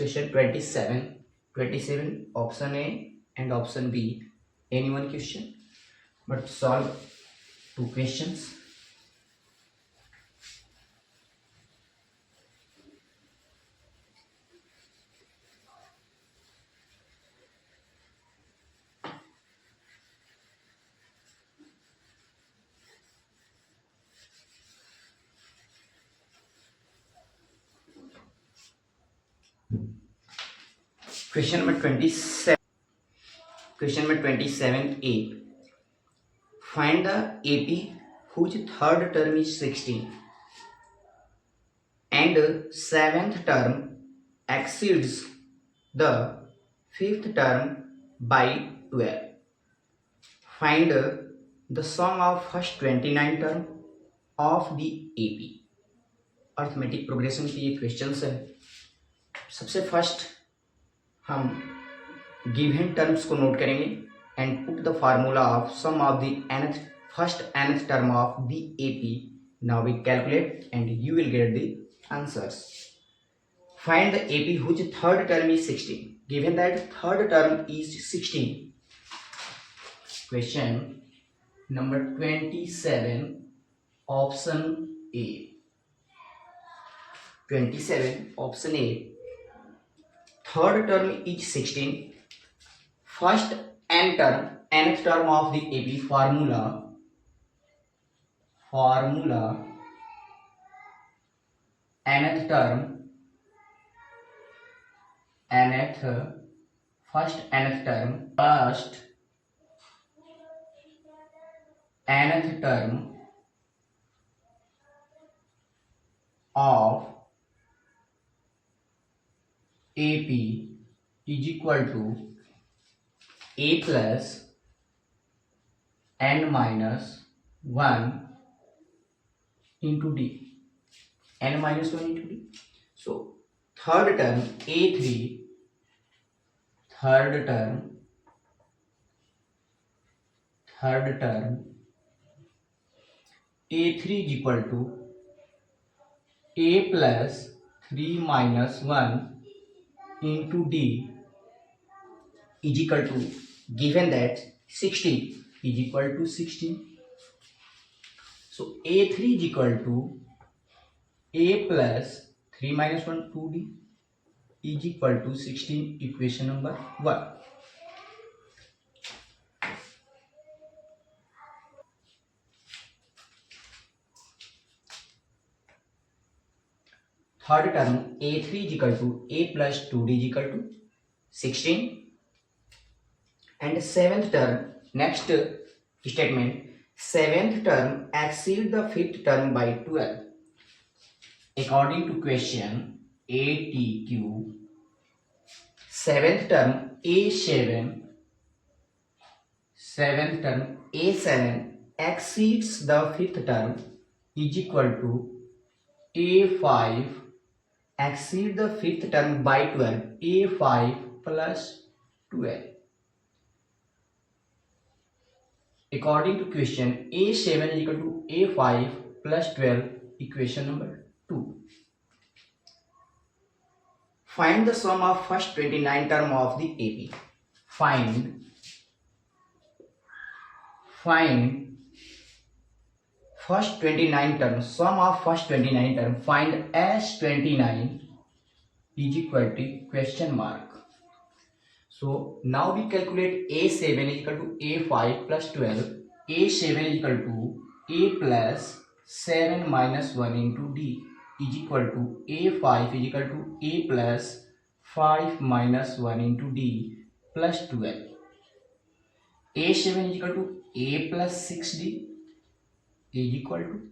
question 27. 27 option A and option B. Any one question, but solve two questions. Question number 27. Question number 27A. Find the AP whose third term is 16 and seventh term exceeds the fifth term by 12. Find the sum of first 29 term of the AP. Arithmetic progression की ये question है। सबसे first हम given terms को note करेंगे and put the formula of sum of the nth first nth term of the AP. Now we calculate and you will get the answers. Find the AP whose third term is 16. Given that third term is 16. Question number 27, option A. 27, option A. Third term is 16. First nth term of the AP formula nth term first nth term of AP is equal to A plus n minus 1 into D. n minus 1 into D. So third term A3, third term A3 is equal to A plus 3 minus 1 into D is equal to, given that 16 is equal to 16. So A3 is equal to A plus 3 minus 1 2D is equal to 16. Equation number 1. Third term A3 is equal to A plus 2D is equal to 16. And seventh term, next statement, seventh term exceed the fifth term by 12. According to question ATQ, seventh term A7 exceeds the fifth term is equal to A5 exceed the fifth term by 12. A5 plus 12. According to question, A7 is equal to A5 plus 12, equation number 2. Find the sum of first 29 term of the AP. Find first 29 term, sum of first 29 term. Find S29 is equal to question mark. So now we calculate A7 is equal to A5 plus 12. A7 is equal to A plus 7 minus 1 into D is equal to A5 is equal to A plus 5 minus 1 into D plus 12. A7 is equal to A plus 6D is equal to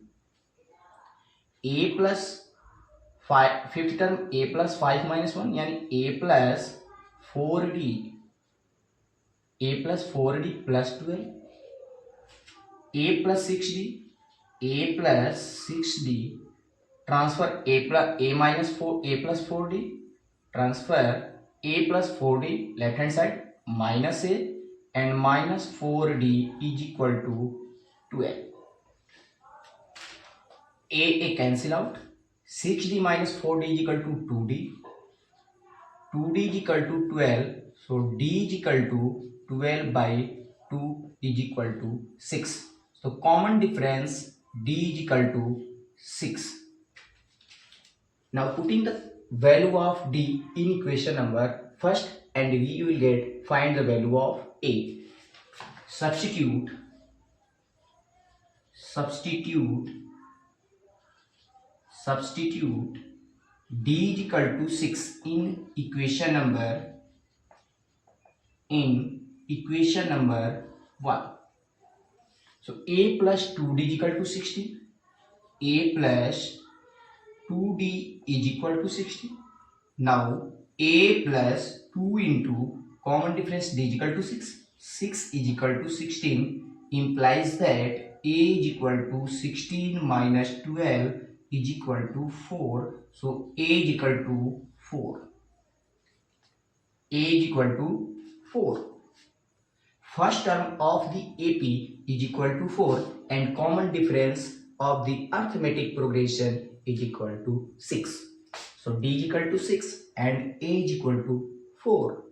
A plus 5, fifth term A plus 5 minus 1 यानी A plus 4D plus 12, A plus 6D transfer A minus 4 A plus 4D transfer A plus 4D left hand side minus A and minus 4D is equal to 12. A cancel out, 6D minus 4D is equal to 2D 2d is equal to 12, so d is equal to 12 by 2 is equal to 6. So common difference d is equal to 6. Now putting the value of d in equation number first, and we will get find the value of a. Substitute d is equal to 6 in equation number 1. So a plus 2d is equal to 60. A plus 2d is equal to 60. Now a plus 2 into common difference d is equal to 6. 6 is equal to 16 implies that a is equal to 16 minus 12 is equal to 4. So a is equal to 4. A is equal to 4. First term of the AP is equal to 4 and common difference of the arithmetic progression is equal to 6. So D is equal to 6 and A is equal to 4.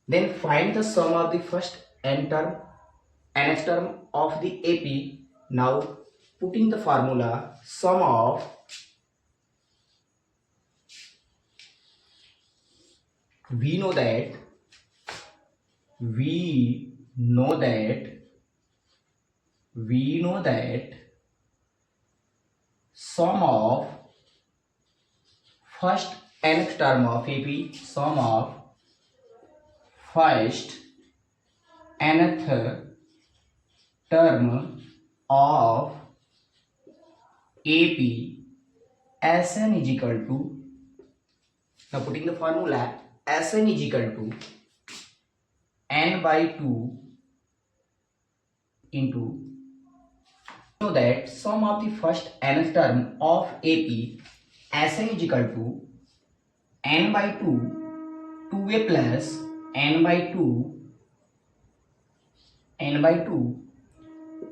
Then find the sum of the first nth term of the AP. Now putting the formula sum of we know that sum of first nth term of AP, sum of first nth term of AP Sn is equal to, now putting the formula Sn is equal to n by 2 into, know that sum of the first nth term of AP Sn is equal to n by 2 2a plus n by 2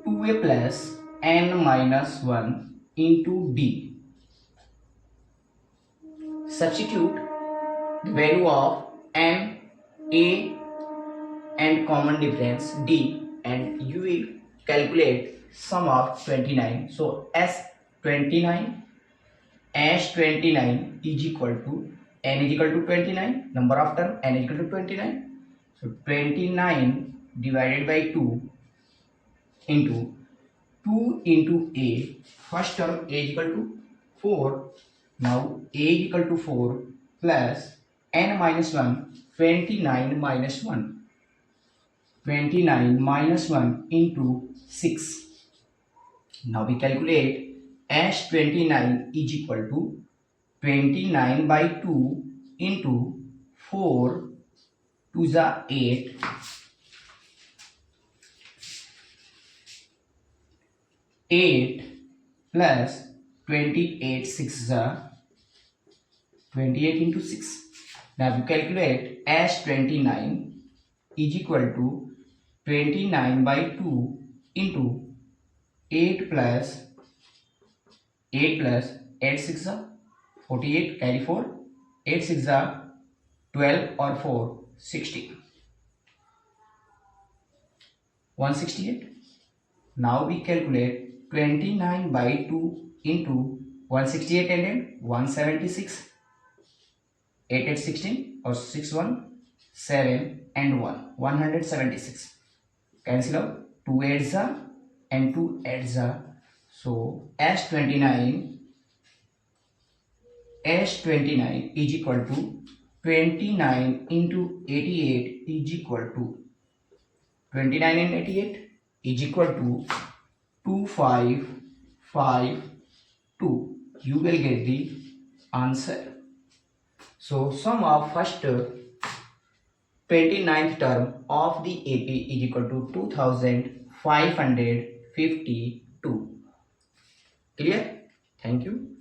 2a plus n minus 1 into d. Substitute the value of n, a and common difference d, and you will calculate sum of 29. So S29 is equal to n is equal to 29, number of term n is equal to 29. So 29 divided by 2 into 2 into a, first term a is equal to 4. Now a is equal to 4 plus n minus 1, 29 minus 1 into 6. Now we calculate S29 is equal to 29 by 2 into 4 to the 8 plus 28 6 the 28 into 6. Now we calculate S29 is equal to 29 by 2 into 8 plus 8 6 are 48, carry 4, 8 6 are 12 or 4 60, 168. Now we calculate 29 by 2 into 168 and 176, 8 8 16 or 6 1 7 and 1 176. Cancel out 2 8s are and 2 8s are. So S29 is equal to 29 into 88 is equal to 29 and 88 is equal to 2552. You will get the answer. So sum of first 29th term of the AP is equal to 2552. Clear? Thank you.